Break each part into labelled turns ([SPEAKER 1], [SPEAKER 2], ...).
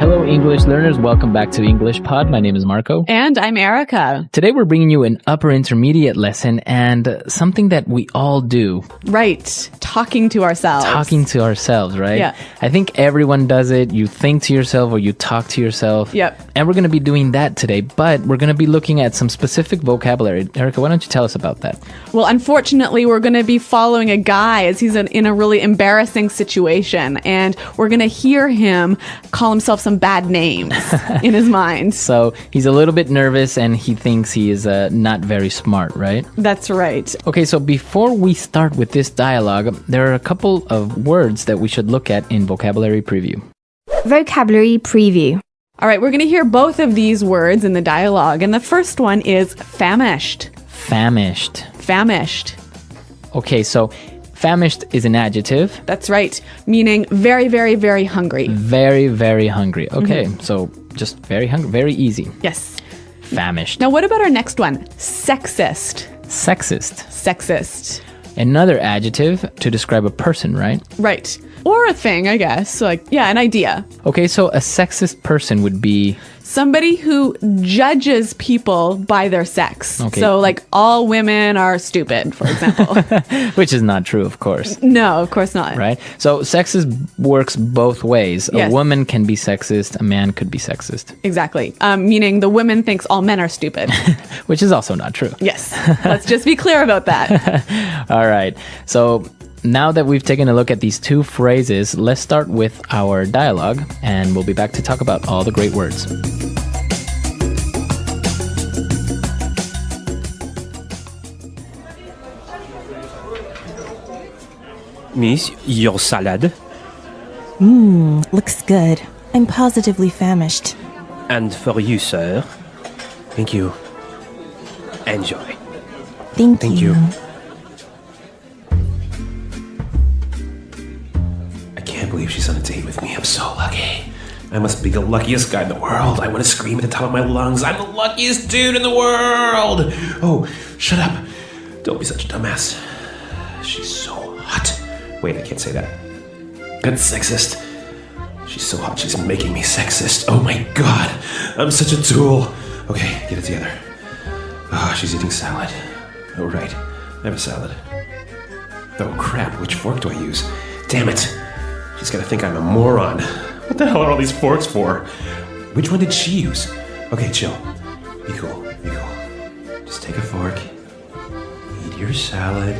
[SPEAKER 1] Hello, English learners. Welcome back to the English Pod. My name is Marco.
[SPEAKER 2] And I'm Erica.
[SPEAKER 1] Today we're bringing you an upper intermediate lesson and something that we all do.
[SPEAKER 2] Right. Talking to ourselves.
[SPEAKER 1] Talking to ourselves, right?
[SPEAKER 2] Yeah.
[SPEAKER 1] I think everyone does it. You think to yourself or you talk to yourself.
[SPEAKER 2] Yep.
[SPEAKER 1] And we're going to be doing that today, but we're going to be looking at some specific vocabulary. Erica, why don't you tell us about that?
[SPEAKER 2] Well, unfortunately, we're going to be following a guy as he's in a really embarrassing situation. And we're going to hear him call himself some bad names in his mind.
[SPEAKER 1] So he's a little bit nervous and he thinks he is not very smart, right?
[SPEAKER 2] That's right.
[SPEAKER 1] Okay, so before we start with this dialogue, there are a couple of words that we should look at in vocabulary preview.
[SPEAKER 3] Vocabulary preview.
[SPEAKER 2] All right, we're going to hear both of these words in the dialogue. And the first one is famished.
[SPEAKER 1] Famished.
[SPEAKER 2] Famished.
[SPEAKER 1] Okay, so famished is an adjective.
[SPEAKER 2] That's right. Meaning very, very, very hungry.
[SPEAKER 1] Very, very hungry. Okay, so just very hungry. Very easy.
[SPEAKER 2] Yes.
[SPEAKER 1] Famished.
[SPEAKER 2] Now, what about our next one? Sexist.
[SPEAKER 1] Sexist.
[SPEAKER 2] Sexist.
[SPEAKER 1] Another adjective to describe a person, right?
[SPEAKER 2] Right. Or a thing, I guess. Like, yeah, an idea.
[SPEAKER 1] Okay, so a sexist person would be...
[SPEAKER 2] Somebody who judges people by their sex.
[SPEAKER 1] Okay.
[SPEAKER 2] So, like, all women are stupid, for example.
[SPEAKER 1] Which is not true, of course.
[SPEAKER 2] No, of course not.
[SPEAKER 1] Right? So sexist works both ways.
[SPEAKER 2] Yes.
[SPEAKER 1] A woman can be sexist, a man could be sexist.
[SPEAKER 2] Exactly. Meaning the woman thinks all men are stupid.
[SPEAKER 1] Which is also not true.
[SPEAKER 2] Yes. Let's just be clear about that.
[SPEAKER 1] All right. So now that we've taken a look at these two phrases, let's start with our dialogue, and we'll be back to talk about all the great words.
[SPEAKER 4] Miss, your salad.
[SPEAKER 5] Looks good. I'm positively famished.
[SPEAKER 4] And for you, sir. Thank you. Enjoy.
[SPEAKER 5] Thank
[SPEAKER 4] you.
[SPEAKER 6] I can't believe she's on a date with me. I'm so lucky. I must be the luckiest guy in the world. I want to scream at the top of my lungs. I'm the luckiest dude in the world. Oh, shut up. Don't be such a dumbass. She's so hot. Wait, I can't say that. That's sexist. She's so hot, she's making me sexist. Oh my god. I'm such a tool. Okay, get it together. Oh, she's eating salad. Oh, right. I have a salad. Oh, crap. Which fork do I use? Damn it. She's gonna think I'm a moron. What the hell are all these forks for? Which one did she use? Okay, chill. Be cool. Be cool. Just take a fork. Eat your salad.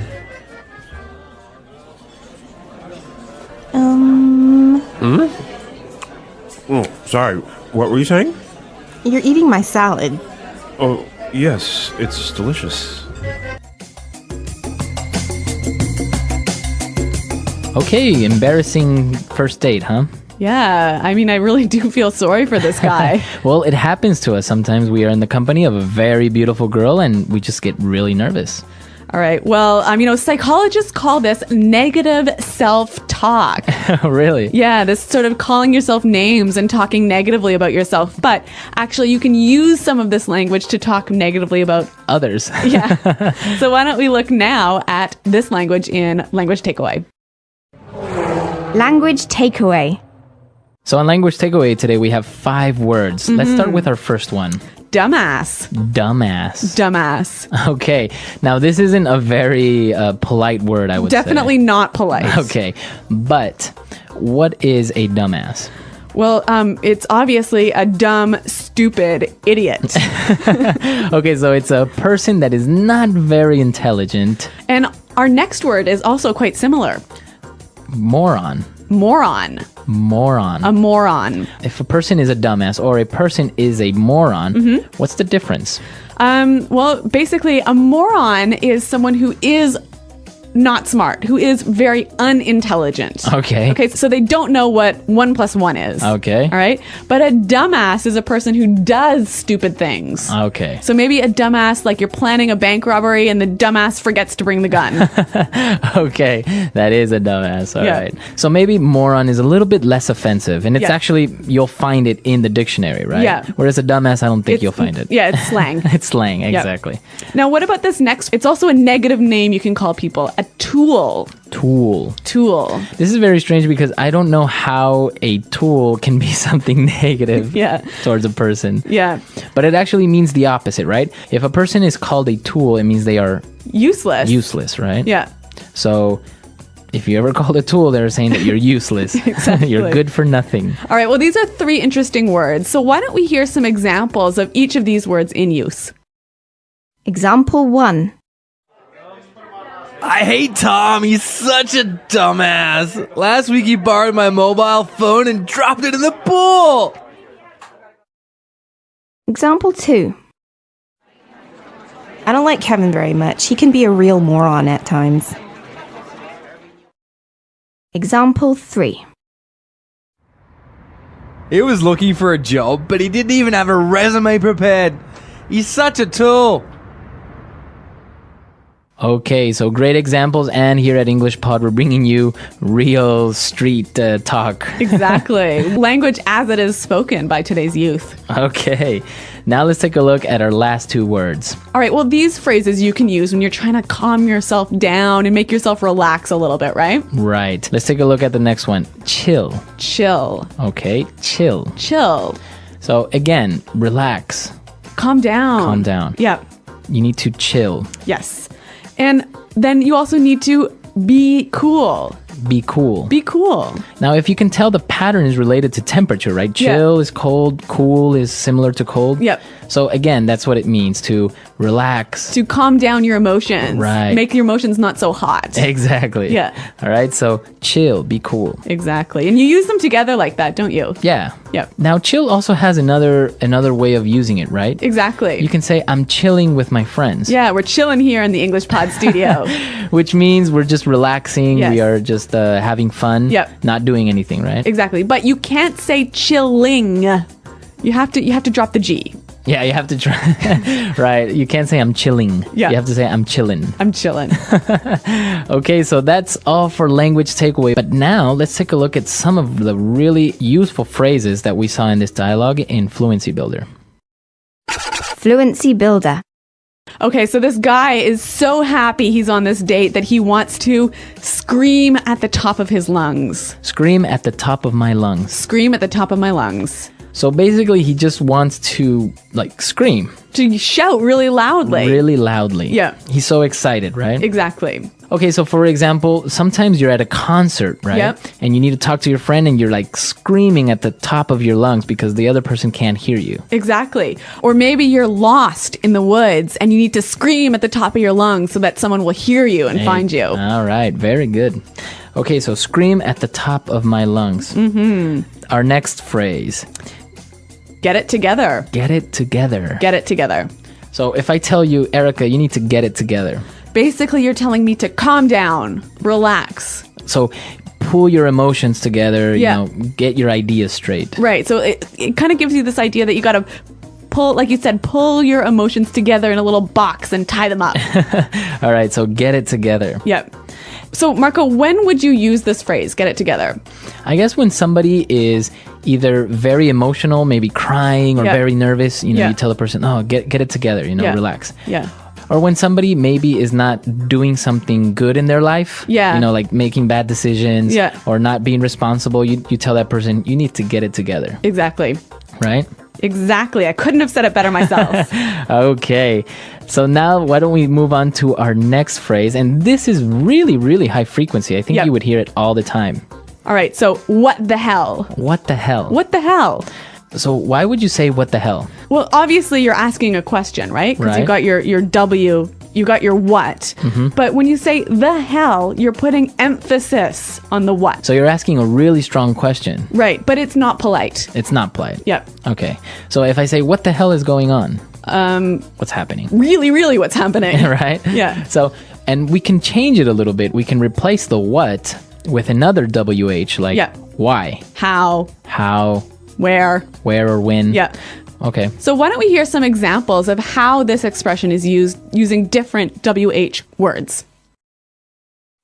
[SPEAKER 4] Oh, sorry. What were you saying?
[SPEAKER 5] You're eating my salad.
[SPEAKER 4] Oh, yes. It's delicious.
[SPEAKER 1] Okay, embarrassing first date, huh?
[SPEAKER 2] Yeah. I mean, I really do feel sorry for this guy.
[SPEAKER 1] Well, it happens to us. Sometimes we are in the company of a very beautiful girl and we just get really nervous.
[SPEAKER 2] All right. Well, psychologists call this negative self-talk.
[SPEAKER 1] Really?
[SPEAKER 2] Yeah, this sort of calling yourself names and talking negatively about yourself. But actually, you can use some of this language to talk negatively about
[SPEAKER 1] Others.
[SPEAKER 2] Yeah. So why don't we look now at this language in Language Takeaway.
[SPEAKER 3] Language takeaway.
[SPEAKER 1] So on Language Takeaway today, we have 5 words. Let's start with our first one.
[SPEAKER 2] Dumbass.
[SPEAKER 1] Dumbass.
[SPEAKER 2] Dumbass.
[SPEAKER 1] Okay. Now, this isn't a very polite word, I would say.
[SPEAKER 2] Definitely not polite.
[SPEAKER 1] Okay. But what is a dumbass?
[SPEAKER 2] Well, it's obviously a dumb, stupid idiot.
[SPEAKER 1] Okay, so it's a person that is not very intelligent.
[SPEAKER 2] And our next word is also quite similar.
[SPEAKER 1] Moron.
[SPEAKER 2] Moron.
[SPEAKER 1] Moron.
[SPEAKER 2] A moron.
[SPEAKER 1] If a person is a dumbass or a person is a moron, what's the difference?
[SPEAKER 2] Well, basically, a moron is someone who is not smart, who is very unintelligent.
[SPEAKER 1] Okay.
[SPEAKER 2] Okay, so they don't know what 1 + 1 is.
[SPEAKER 1] Okay.
[SPEAKER 2] All right? But a dumbass is a person who does stupid things.
[SPEAKER 1] Okay.
[SPEAKER 2] So maybe a dumbass, like you're planning a bank robbery and the dumbass forgets to bring the gun.
[SPEAKER 1] Okay, that is a dumbass. All
[SPEAKER 2] Yeah.
[SPEAKER 1] right. So maybe moron is a little bit less offensive, and it's
[SPEAKER 2] Yeah.
[SPEAKER 1] actually, you'll find it in the dictionary, right?
[SPEAKER 2] Yeah.
[SPEAKER 1] Whereas a dumbass, I don't think you'll find it.
[SPEAKER 2] Yeah, it's slang.
[SPEAKER 1] It's slang, exactly.
[SPEAKER 2] Now, what about this next? It's also a negative name you can call people. A tool.
[SPEAKER 1] Tool.
[SPEAKER 2] Tool.
[SPEAKER 1] This is very strange because I don't know how a tool can be something negative
[SPEAKER 2] Yeah.
[SPEAKER 1] towards a person.
[SPEAKER 2] Yeah.
[SPEAKER 1] But it actually means the opposite, right? If a person is called a tool, it means they are
[SPEAKER 2] Useless.
[SPEAKER 1] useless, right?
[SPEAKER 2] Yeah.
[SPEAKER 1] So if you ever called a tool, they're saying that you're useless.
[SPEAKER 2] Exactly.
[SPEAKER 1] You're good for nothing.
[SPEAKER 2] All right. Well, these are 3 interesting words. So why don't we hear some examples of each of these words in use?
[SPEAKER 3] Example 1.
[SPEAKER 7] I hate Tom. He's such a dumbass. Last week he borrowed my mobile phone and dropped it in the pool.
[SPEAKER 3] Example 2.
[SPEAKER 5] I don't like Kevin very much. He can be a real moron at times.
[SPEAKER 3] Example 3.
[SPEAKER 7] He was looking for a job, but he didn't even have a resume prepared. He's such a tool.
[SPEAKER 1] Okay, so great examples. And here at English Pod, we're bringing you real street talk.
[SPEAKER 2] Exactly. Language as it is spoken by today's youth.
[SPEAKER 1] Okay, now let's take a look at our last 2 words.
[SPEAKER 2] All right. Well, these phrases you can use when you're trying to calm yourself down and make yourself relax a little bit, right?
[SPEAKER 1] Right. Let's take a look at the next one. Chill.
[SPEAKER 2] Chill.
[SPEAKER 1] Okay, chill.
[SPEAKER 2] Chill.
[SPEAKER 1] So again, relax.
[SPEAKER 2] Calm down.
[SPEAKER 1] Calm down.
[SPEAKER 2] Yeah.
[SPEAKER 1] You need to chill.
[SPEAKER 2] Yes. And then you also need to be cool.
[SPEAKER 1] Be cool.
[SPEAKER 2] Be cool.
[SPEAKER 1] Now, if you can tell, the pattern is related to temperature, right? Chill is cold, cool is similar to cold.
[SPEAKER 2] Yep.
[SPEAKER 1] So again, that's what it means, to relax.
[SPEAKER 2] To calm down your emotions.
[SPEAKER 1] Right.
[SPEAKER 2] Make your emotions not so hot.
[SPEAKER 1] Exactly.
[SPEAKER 2] Yeah.
[SPEAKER 1] All right, so chill, be cool.
[SPEAKER 2] Exactly. And you use them together like that, don't you?
[SPEAKER 1] Yeah.
[SPEAKER 2] Yep.
[SPEAKER 1] Now, chill also has another way of using it, right?
[SPEAKER 2] Exactly.
[SPEAKER 1] You can say, I'm chilling with my friends.
[SPEAKER 2] Yeah, we're chilling here in the English Pod studio.
[SPEAKER 1] Which means we're just relaxing.
[SPEAKER 2] Yes.
[SPEAKER 1] We are just having fun.
[SPEAKER 2] Yep.
[SPEAKER 1] Not doing anything, right?
[SPEAKER 2] Exactly. But you can't say chilling. You have to drop the G.
[SPEAKER 1] Yeah, you have to try. Right. You can't say I'm chilling.
[SPEAKER 2] Yeah.
[SPEAKER 1] You have to say I'm chilling.
[SPEAKER 2] I'm chilling.
[SPEAKER 1] Okay, so that's all for language takeaway. But now let's take a look at some of the really useful phrases that we saw in this dialogue in Fluency Builder.
[SPEAKER 3] Fluency Builder.
[SPEAKER 2] Okay, so this guy is so happy he's on this date that he wants to scream at the top of his lungs.
[SPEAKER 1] Scream at the top of my lungs.
[SPEAKER 2] Scream at the top of my lungs.
[SPEAKER 1] So basically, he just wants to, scream.
[SPEAKER 2] To shout really loudly.
[SPEAKER 1] Really loudly.
[SPEAKER 2] Yeah.
[SPEAKER 1] He's so excited, right?
[SPEAKER 2] Exactly.
[SPEAKER 1] Okay, so for example, sometimes you're at a concert, right?
[SPEAKER 2] Yep.
[SPEAKER 1] And you need to talk to your friend and you're screaming at the top of your lungs because the other person can't hear you.
[SPEAKER 2] Exactly. Or maybe you're lost in the woods and you need to scream at the top of your lungs so that someone will hear you and find you.
[SPEAKER 1] All right, very good. Okay, so scream at the top of my lungs. Mm-hmm. Our next phrase.
[SPEAKER 2] Get it together.
[SPEAKER 1] Get it together.
[SPEAKER 2] Get it together.
[SPEAKER 1] So if I tell you, Erica, you need to get it together.
[SPEAKER 2] Basically, you're telling me to calm down, relax.
[SPEAKER 1] So pull your emotions together,
[SPEAKER 2] Yeah.
[SPEAKER 1] Get your ideas straight.
[SPEAKER 2] Right. So it kind of gives you this idea that you got to pull, like you said, pull your emotions together in a little box and tie them up.
[SPEAKER 1] All right, so get it together.
[SPEAKER 2] Yep. So, Marco, when would you use this phrase, get it together?
[SPEAKER 1] I guess when somebody is either very emotional, maybe crying or
[SPEAKER 2] Yeah.
[SPEAKER 1] very nervous,
[SPEAKER 2] Yeah.
[SPEAKER 1] you tell the person, oh, get it together,
[SPEAKER 2] Yeah.
[SPEAKER 1] relax.
[SPEAKER 2] Yeah.
[SPEAKER 1] Or when somebody maybe is not doing something good in their life,
[SPEAKER 2] Yeah.
[SPEAKER 1] like making bad decisions
[SPEAKER 2] Yeah.
[SPEAKER 1] or not being responsible, you tell that person, you need to get it together,
[SPEAKER 2] Exactly.
[SPEAKER 1] right?
[SPEAKER 2] Exactly. I couldn't have said it better myself.
[SPEAKER 1] Okay, so now why don't we move on to our next phrase? And this is really, really high frequency. I think
[SPEAKER 2] Yep.
[SPEAKER 1] you would hear it all the time.
[SPEAKER 2] All right. So, what the hell?
[SPEAKER 1] What the hell?
[SPEAKER 2] What the hell?
[SPEAKER 1] So why would you say what the hell?
[SPEAKER 2] Well, obviously, you're asking a question, right? Because you
[SPEAKER 1] Right.
[SPEAKER 2] got your W, you got your what. But when you say the hell, you're putting emphasis on the what.
[SPEAKER 1] So you're asking a really strong question.
[SPEAKER 2] Right. But it's not polite.
[SPEAKER 1] It's not polite.
[SPEAKER 2] Yep.
[SPEAKER 1] Okay. So if I say, what the hell is going on? What's happening?
[SPEAKER 2] Really, really what's happening.
[SPEAKER 1] Right?
[SPEAKER 2] Yeah.
[SPEAKER 1] So, and we can change it a little bit. We can replace the what with another WH, like
[SPEAKER 2] Yeah.
[SPEAKER 1] why,
[SPEAKER 2] How,
[SPEAKER 1] how,
[SPEAKER 2] where.
[SPEAKER 1] where, or when.
[SPEAKER 2] Yeah.
[SPEAKER 1] Okay.
[SPEAKER 2] So why don't we hear some examples of how this expression is used using different WH words?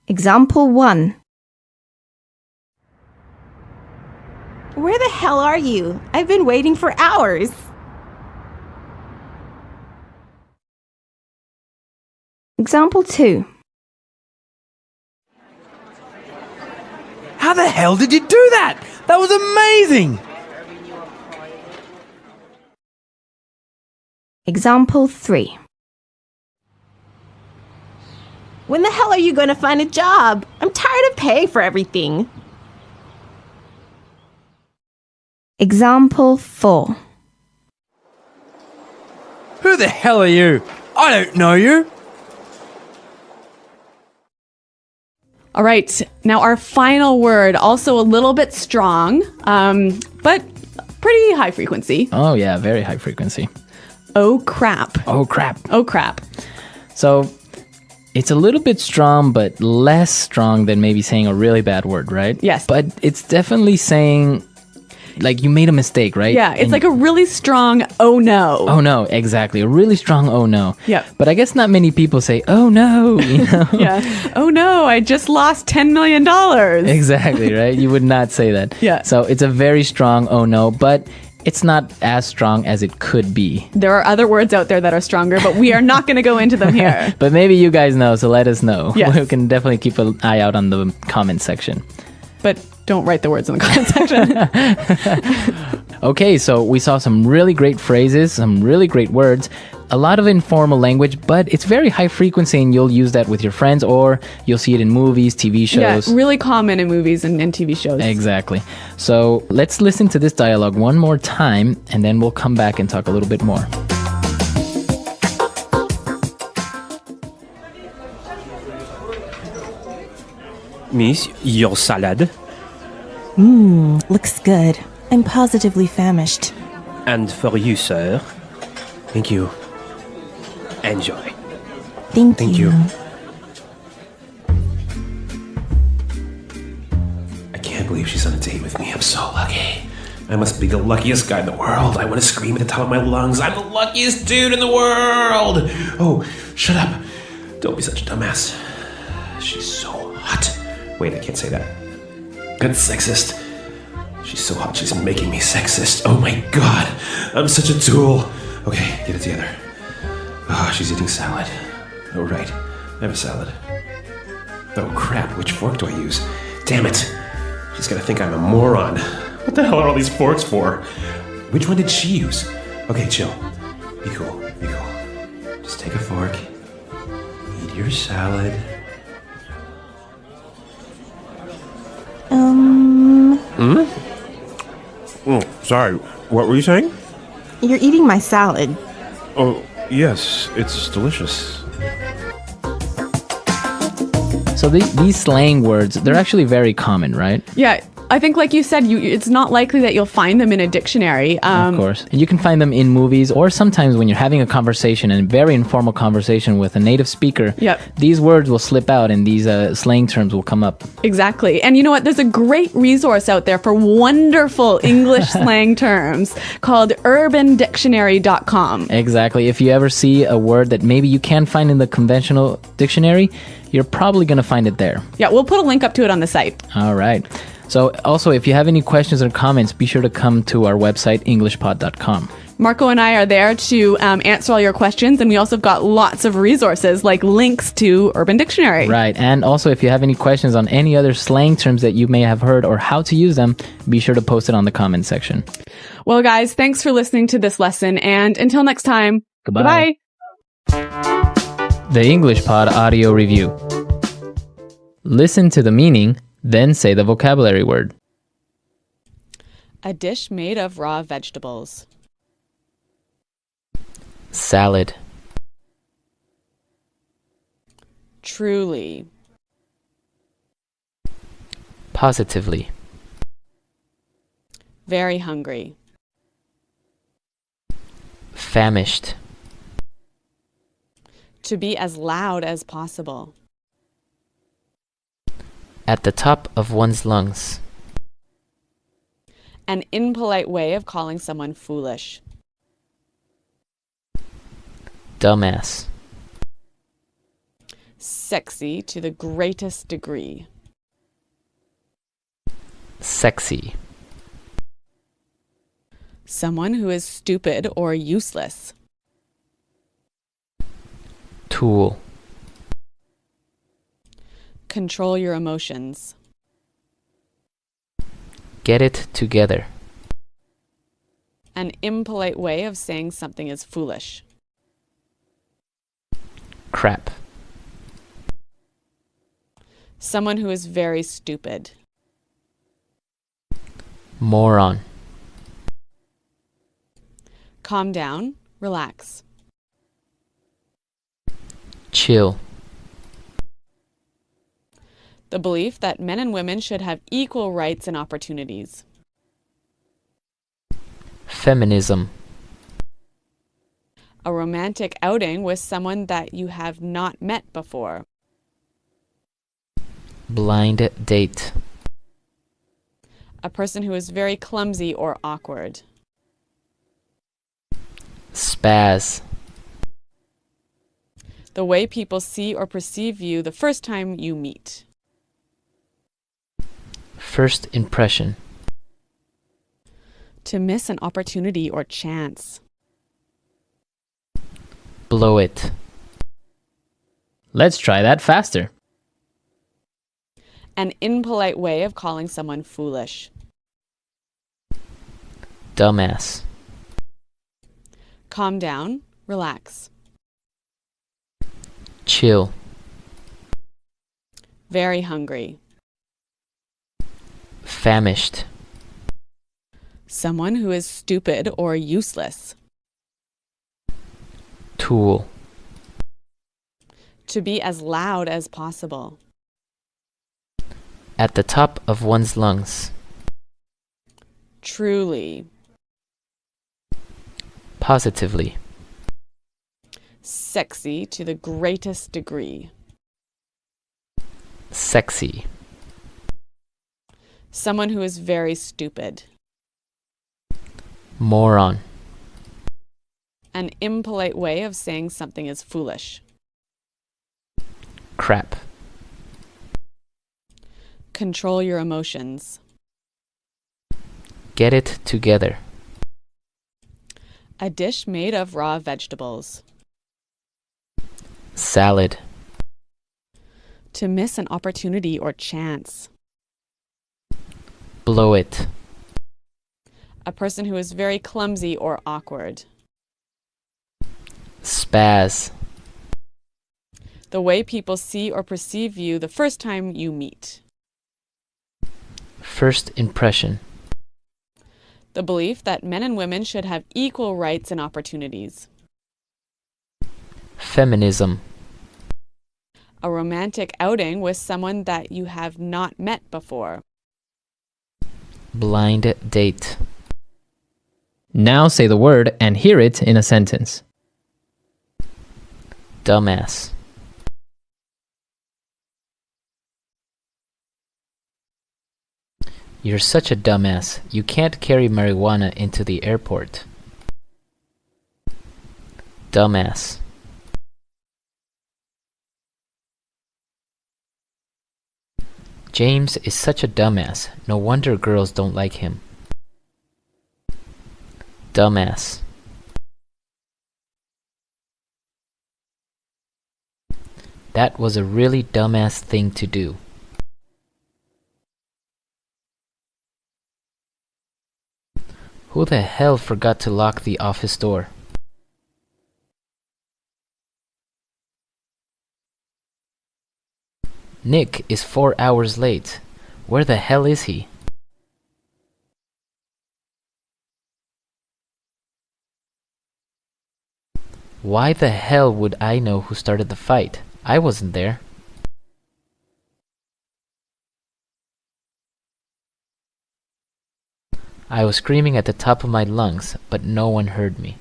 [SPEAKER 3] Example 1.
[SPEAKER 5] Where the hell are you? I've been waiting for hours.
[SPEAKER 3] Example 2.
[SPEAKER 7] hell did you do that? That was amazing!
[SPEAKER 3] Example 3.
[SPEAKER 5] When the hell are you going to find a job? I'm tired of paying for everything.
[SPEAKER 3] Example 4.
[SPEAKER 7] Who the hell are you? I don't know you.
[SPEAKER 2] All right. Now, our final word, also a little bit strong, but pretty high frequency.
[SPEAKER 1] Oh, yeah, very high frequency.
[SPEAKER 2] Oh, crap.
[SPEAKER 1] Oh, crap.
[SPEAKER 2] Oh, crap.
[SPEAKER 1] So it's a little bit strong, but less strong than maybe saying a really bad word, right?
[SPEAKER 2] Yes.
[SPEAKER 1] But it's definitely saying, like, you made a mistake, right?
[SPEAKER 2] Yeah, it's
[SPEAKER 1] And-
[SPEAKER 2] like a really strong oh no.
[SPEAKER 1] Oh no, exactly. A really strong oh no.
[SPEAKER 2] Yep.
[SPEAKER 1] But I guess not many people say, oh no, you know?
[SPEAKER 2] Yeah. Oh no, I just lost $10 million.
[SPEAKER 1] Exactly, right? You would not say that.
[SPEAKER 2] Yeah.
[SPEAKER 1] So it's a very strong oh no, but it's not as strong as it could be.
[SPEAKER 2] There are other words out there that are stronger, but we are not going to go into them here.
[SPEAKER 1] But maybe you guys know, so let us know.
[SPEAKER 2] Yes.
[SPEAKER 1] We can definitely keep an eye out on the comment section.
[SPEAKER 2] But don't write the words in the comment section.
[SPEAKER 1] Okay, so we saw some really great phrases, some really great words, a lot of informal language, but it's very high frequency and you'll use that with your friends or you'll see it in movies, TV
[SPEAKER 2] Yeah,
[SPEAKER 1] shows.
[SPEAKER 2] really common in movies and TV shows.
[SPEAKER 1] Exactly. So let's listen to this dialogue one more time and then we'll come back and talk a little bit more.
[SPEAKER 4] Miss, your salad.
[SPEAKER 5] Looks good. I'm positively famished.
[SPEAKER 4] And for you, sir. Thank you. Enjoy.
[SPEAKER 5] Thank
[SPEAKER 4] you.
[SPEAKER 6] I can't believe she's on a date with me. I'm so lucky. I must be the luckiest guy in the world. I want to scream at the top of my lungs. I'm the luckiest dude in the world. Oh, shut up. Don't be such a dumbass. She's so hot. Wait, I can't say that. That's sexist. She's so hot, she's making me sexist. Oh my god. I'm such a tool. Okay, get it together. Ah, she's eating salad. Oh, right. I have a salad. Oh, crap. Which fork do I use? Damn it. She's gonna think I'm a moron. What the hell are all these forks for? Which one did she use? Okay, chill. Be cool. Be cool. Just take a fork. Eat your salad.
[SPEAKER 4] Oh, sorry. What were you saying?
[SPEAKER 5] You're eating my salad.
[SPEAKER 4] Oh, yes, it's delicious.
[SPEAKER 1] So these slang words, they're actually very common, right?
[SPEAKER 2] Yeah, I think like you said, it's not likely that you'll find them in a dictionary.
[SPEAKER 1] Of course. And you can find them in movies or sometimes when you're having a conversation, a very informal conversation with a native speaker.
[SPEAKER 2] Yep.
[SPEAKER 1] These words will slip out and these slang terms will come up.
[SPEAKER 2] Exactly. And you know what? There's a great resource out there for wonderful English slang terms called urbandictionary.com.
[SPEAKER 1] Exactly. If you ever see a word that maybe you can't find in the conventional dictionary, you're probably going to find it there.
[SPEAKER 2] Yeah, we'll put a link up to it on the site.
[SPEAKER 1] All right. So also, if you have any questions or comments, be sure to come to our website, englishpod.com.
[SPEAKER 2] Marco and I are there to answer all your questions, and we also got lots of resources like links to Urban Dictionary.
[SPEAKER 1] Right. And also, if you have any questions on any other slang terms that you may have heard or how to use them, be sure to post it on the comment section.
[SPEAKER 2] Well, guys, thanks for listening to this lesson, and until next time,
[SPEAKER 1] Goodbye.
[SPEAKER 2] Goodbye.
[SPEAKER 1] The English Pod Audio Review. Listen to the meaning, then say the vocabulary word.
[SPEAKER 2] A dish made of raw vegetables.
[SPEAKER 1] Salad.
[SPEAKER 2] Truly.
[SPEAKER 1] Positively.
[SPEAKER 2] Very hungry.
[SPEAKER 1] Famished.
[SPEAKER 2] To be as loud as possible.
[SPEAKER 1] At the top of one's lungs.
[SPEAKER 2] An impolite way of calling someone foolish.
[SPEAKER 1] Dumbass.
[SPEAKER 2] Sexy to the greatest degree.
[SPEAKER 1] Sexy.
[SPEAKER 2] Someone who is stupid or useless.
[SPEAKER 1] Tool.
[SPEAKER 2] Control your emotions.
[SPEAKER 1] Get it together.
[SPEAKER 2] An impolite way of saying something is foolish.
[SPEAKER 1] Crap.
[SPEAKER 2] Someone who is very stupid.
[SPEAKER 1] Moron.
[SPEAKER 2] Calm down, relax.
[SPEAKER 1] Chill.
[SPEAKER 2] The belief that men and women should have equal rights and opportunities.
[SPEAKER 1] Feminism.
[SPEAKER 2] A romantic outing with someone that you have not met before.
[SPEAKER 1] Blind date.
[SPEAKER 2] A person who is very clumsy or awkward.
[SPEAKER 1] Spaz.
[SPEAKER 2] The way people see or perceive you the first time you meet.
[SPEAKER 1] First impression.
[SPEAKER 2] To miss an opportunity or chance.
[SPEAKER 1] Blow it.
[SPEAKER 8] Let's try that faster.
[SPEAKER 2] An impolite way of calling someone foolish.
[SPEAKER 1] Dumbass.
[SPEAKER 2] Calm down, relax.
[SPEAKER 1] Chill.
[SPEAKER 2] Very hungry.
[SPEAKER 1] Famished.
[SPEAKER 2] Someone who is stupid or useless.
[SPEAKER 1] Tool.
[SPEAKER 2] To be as loud as possible.
[SPEAKER 1] At the top of one's lungs.
[SPEAKER 2] Truly.
[SPEAKER 1] Positively.
[SPEAKER 2] Sexy to the greatest degree.
[SPEAKER 1] Sexy.
[SPEAKER 2] Someone who is very stupid.
[SPEAKER 1] Moron.
[SPEAKER 2] An impolite way of saying something is foolish.
[SPEAKER 1] Crap.
[SPEAKER 2] Control your emotions.
[SPEAKER 1] Get it together.
[SPEAKER 2] A dish made of raw vegetables.
[SPEAKER 1] Salad.
[SPEAKER 2] To miss an opportunity or chance.
[SPEAKER 1] Blow it.
[SPEAKER 2] A person who is very clumsy or awkward.
[SPEAKER 1] Spaz.
[SPEAKER 2] The way people see or perceive you the first time you meet.
[SPEAKER 1] First impression.
[SPEAKER 2] The belief that men and women should have equal rights and opportunities.
[SPEAKER 1] Feminism.
[SPEAKER 2] A romantic outing with someone that you have not met before.
[SPEAKER 1] Blind date.
[SPEAKER 8] Now say the word and hear it in a sentence.
[SPEAKER 1] Dumbass. You're such a dumbass. You can't carry marijuana into the airport. Dumbass. James is such a dumbass. No wonder girls don't like him. Dumbass. That was a really dumbass thing to do. Who the hell forgot to lock the office door? Nick is 4 hours late. Where the hell is he? Why the hell would I know who started the fight? I wasn't there. I was screaming at the top of my lungs, but no one heard me.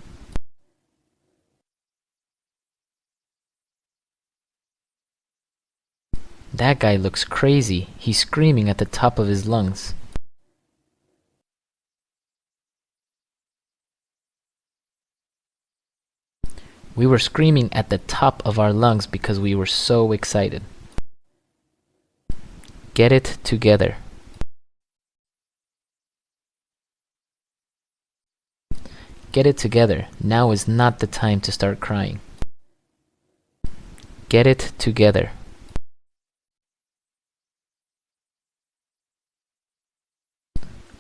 [SPEAKER 1] That guy looks crazy. He's screaming at the top of his lungs. We were screaming at the top of our lungs because we were so excited. Get it together. Get it together. Now is not the time to start crying. Get it together.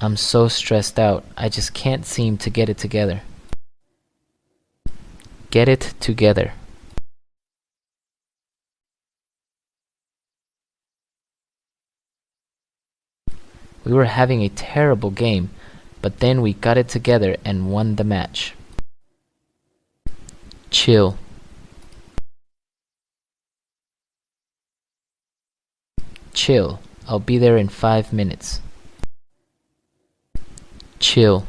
[SPEAKER 1] I'm so stressed out. I just can't seem to get it together. Get it together. We were having a terrible game, but then we got it together and won the match. Chill. Chill. I'll be there in 5 minutes. Chill.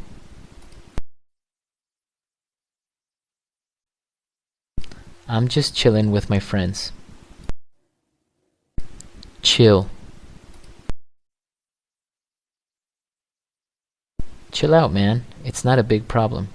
[SPEAKER 1] I'm just chilling with my friends. Chill. Chill out, man. It's not a big problem.